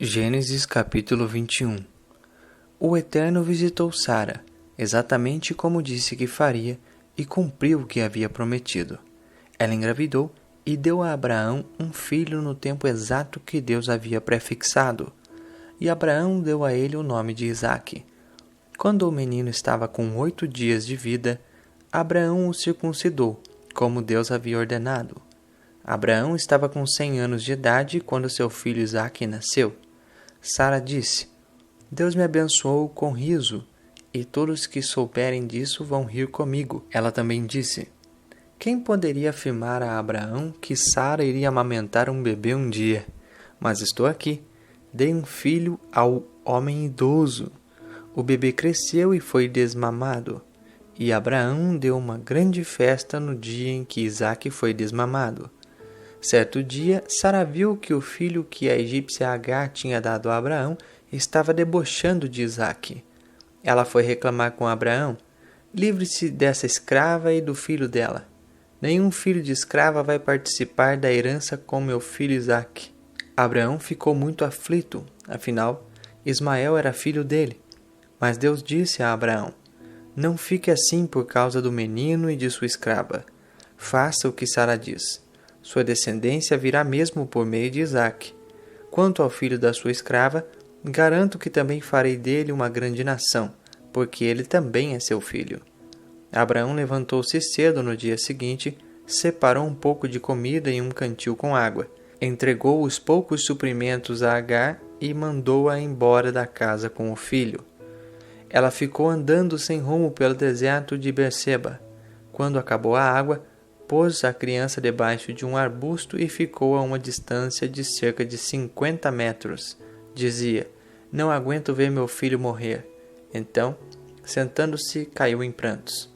Gênesis capítulo 21. O Eterno visitou Sara, exatamente como disse que faria, e cumpriu o que havia prometido. Ela engravidou e deu a Abraão um filho no tempo exato que Deus havia prefixado. E Abraão deu a ele o nome de Isaque. Quando o menino estava com 8 dias de vida, Abraão o circuncidou, como Deus havia ordenado. Abraão estava com 100 anos de idade quando seu filho Isaque nasceu. Sara disse: Deus me abençoou com riso, e todos que souberem disso vão rir comigo. Ela também disse: Quem poderia afirmar a Abraão que Sara iria amamentar um bebê um dia? Mas estou aqui. Dei um filho ao homem idoso. O bebê cresceu e foi desmamado. E Abraão deu uma grande festa no dia em que Isaque foi desmamado. Certo dia, Sara viu que o filho que a egípcia Agar tinha dado a Abraão estava debochando de Isaque. Ela foi reclamar com Abraão: Livre-se dessa escrava e do filho dela. Nenhum filho de escrava vai participar da herança com meu filho Isaque. Abraão ficou muito aflito, afinal, Ismael era filho dele. Mas Deus disse a Abraão: Não fique assim por causa do menino e de sua escrava. Faça o que Sara diz. Sua descendência virá mesmo por meio de Isaque. Quanto ao filho da sua escrava, garanto que também farei dele uma grande nação, porque ele também é seu filho. Abraão levantou-se cedo no dia seguinte, separou um pouco de comida em um cantil com água, entregou os poucos suprimentos a Agar e mandou-a embora da casa com o filho. Ela ficou andando sem rumo pelo deserto de Berseba. Quando acabou a água, pôs a criança debaixo de um arbusto e ficou a uma distância de cerca de 50 metros. Dizia: Não aguento ver meu filho morrer. Então, sentando-se, caiu em prantos.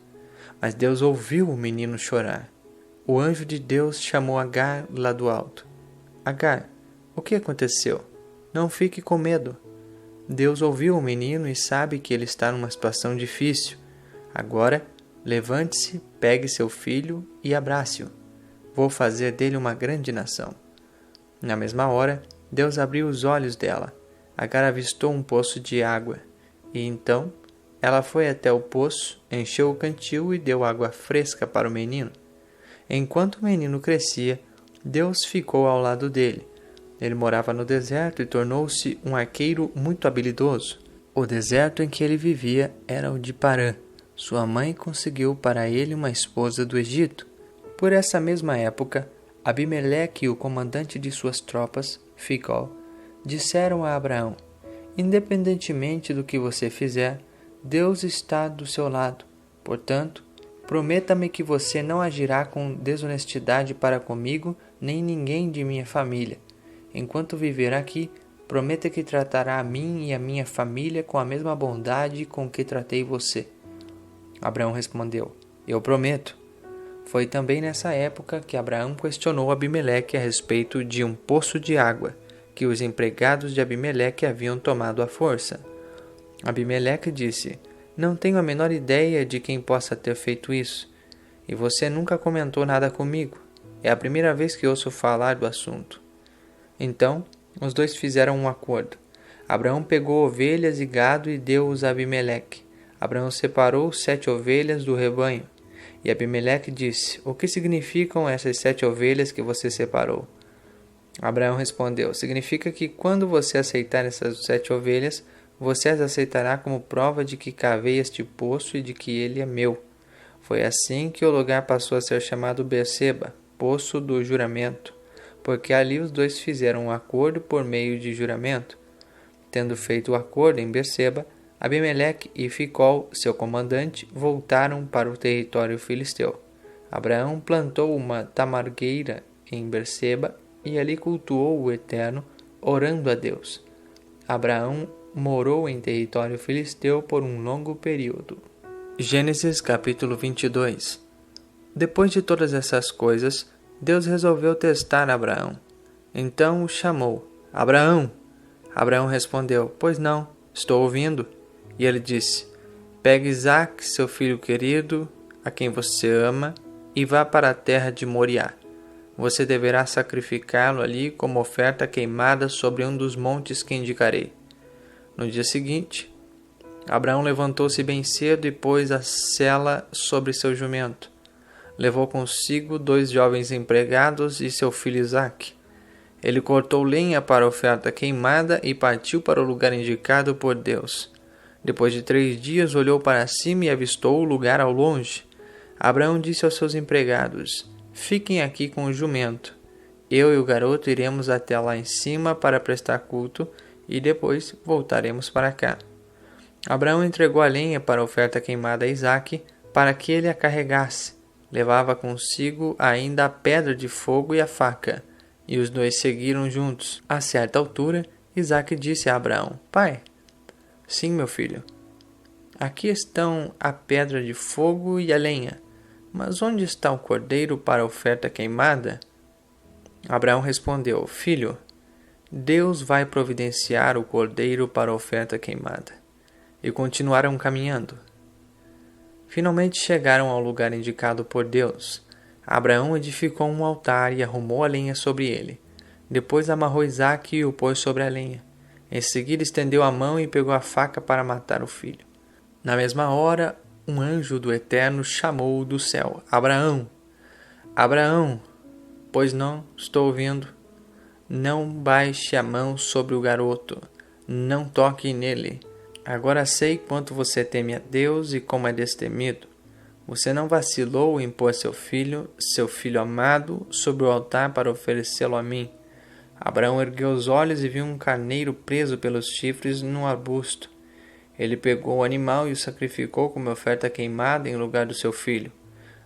Mas Deus ouviu o menino chorar. O anjo de Deus chamou Agar lá do alto. Agar, o que aconteceu? Não fique com medo. Deus ouviu o menino e sabe que ele está numa situação difícil. Agora, levante-se, pegue seu filho e abrace-o. Vou fazer dele uma grande nação. Na mesma hora, Deus abriu os olhos dela. Agar avistou um poço de água. E então, ela foi até o poço, encheu o cantil e deu água fresca para o menino. Enquanto o menino crescia, Deus ficou ao lado dele. Ele morava no deserto e tornou-se um arqueiro muito habilidoso. O deserto em que ele vivia era o de Parã. Sua mãe conseguiu para ele uma esposa do Egito. Por essa mesma época, Abimeleque e o comandante de suas tropas, Ficol, disseram a Abraão: Independentemente do que você fizer, Deus está do seu lado. Portanto, prometa-me que você não agirá com desonestidade para comigo nem ninguém de minha família. Enquanto viver aqui, prometa que tratará a mim e a minha família com a mesma bondade com que tratei você. Abraão respondeu: Eu prometo. Foi também nessa época que Abraão questionou Abimeleque a respeito de um poço de água que os empregados de Abimeleque haviam tomado à força. Abimeleque disse: Não tenho a menor ideia de quem possa ter feito isso, e você nunca comentou nada comigo. É a primeira vez que ouço falar do assunto. Então, os dois fizeram um acordo. Abraão pegou ovelhas e gado e deu-os a Abimeleque. Abraão separou 7 ovelhas do rebanho. E Abimeleque disse: O que significam essas 7 ovelhas que você separou? Abraão respondeu: Significa que quando você aceitar essas 7 ovelhas, você as aceitará como prova de que cavei este poço e de que ele é meu. Foi assim que o lugar passou a ser chamado Berseba, Poço do Juramento, porque ali os dois fizeram um acordo por meio de juramento. Tendo feito o acordo em Berseba, Abimeleque e Ficol, seu comandante, voltaram para o território filisteu. Abraão plantou uma tamargueira em Berseba e ali cultuou o Eterno, orando a Deus. Abraão morou em território filisteu por um longo período. Gênesis capítulo 22. Depois de todas essas coisas, Deus resolveu testar Abraão. Então o chamou: Abraão! Abraão respondeu: Pois não, estou ouvindo. E ele disse: Pegue Isaque, seu filho querido, a quem você ama, e vá para a terra de Moriá. Você deverá sacrificá-lo ali como oferta queimada sobre um dos montes que indicarei. No dia seguinte, Abraão levantou-se bem cedo e pôs a sela sobre seu jumento. Levou consigo 2 jovens empregados e seu filho Isaque. Ele cortou lenha para a oferta queimada e partiu para o lugar indicado por Deus. Depois de 3 dias, olhou para cima e avistou o lugar ao longe. Abraão disse aos seus empregados: Fiquem aqui com o jumento. Eu e o garoto iremos até lá em cima para prestar culto e depois voltaremos para cá. Abraão entregou a lenha para a oferta queimada a Isaque para que ele a carregasse. Levava consigo ainda a pedra de fogo e a faca, e os 2 seguiram juntos. A certa altura, Isaque disse a Abraão: Pai, sim, meu filho, aqui estão a pedra de fogo e a lenha, mas onde está o cordeiro para a oferta queimada? Abraão respondeu: Filho, Deus vai providenciar o cordeiro para a oferta queimada. E continuaram caminhando. Finalmente chegaram ao lugar indicado por Deus. Abraão edificou um altar e arrumou a lenha sobre ele. Depois amarrou Isaque e o pôs sobre a lenha. Em seguida estendeu a mão e pegou a faca para matar o filho. Na mesma hora, um anjo do Eterno chamou-o do céu: Abraão! Abraão! Pois não, estou ouvindo. Não baixe a mão sobre o garoto. Não toque nele. Agora sei quanto você teme a Deus e como é destemido. Você não vacilou em pôr seu filho amado, sobre o altar para oferecê-lo a mim. Abraão ergueu os olhos e viu um carneiro preso pelos chifres num arbusto. Ele pegou o animal e o sacrificou como oferta queimada em lugar do seu filho.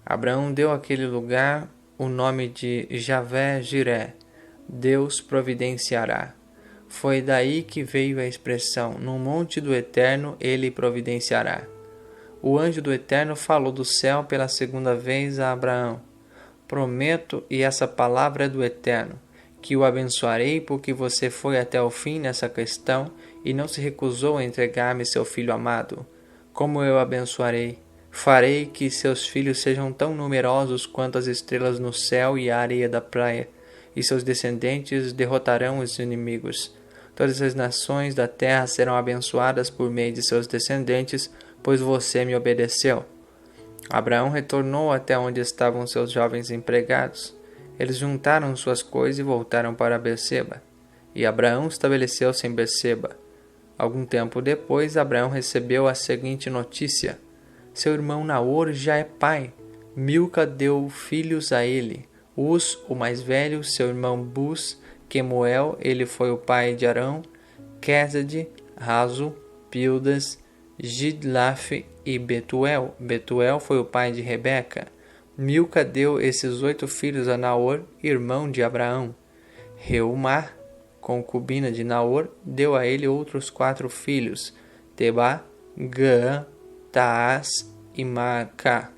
Abraão deu àquele lugar o nome de Javé-Jiré, Deus providenciará. Foi daí que veio a expressão: no monte do Eterno ele providenciará. O anjo do Eterno falou do céu pela 2ª vez a Abraão: Prometo, e essa palavra é do Eterno, que o abençoarei porque você foi até o fim nessa questão e não se recusou a entregar-me seu filho amado. Como eu abençoarei? Farei que seus filhos sejam tão numerosos quanto as estrelas no céu e a areia da praia, e seus descendentes derrotarão os inimigos. Todas as nações da terra serão abençoadas por meio de seus descendentes, pois você me obedeceu. Abraão retornou até onde estavam seus jovens empregados. Eles juntaram suas coisas e voltaram para Berseba. E Abraão estabeleceu-se em Berseba. Algum tempo depois, Abraão recebeu a seguinte notícia: seu irmão Naor já é pai. Milca deu filhos a ele. Uz, o mais velho, seu irmão Bus, Quemuel, ele foi o pai de Arão, Quezade, Razo, Pildas, Gidlaf e Betuel. Betuel foi o pai de Rebeca. Milca deu esses 8 filhos a Naor, irmão de Abraão. Reumá, concubina de Naor, deu a ele outros 4 filhos, Tebá, Gã, Taás e Maacá.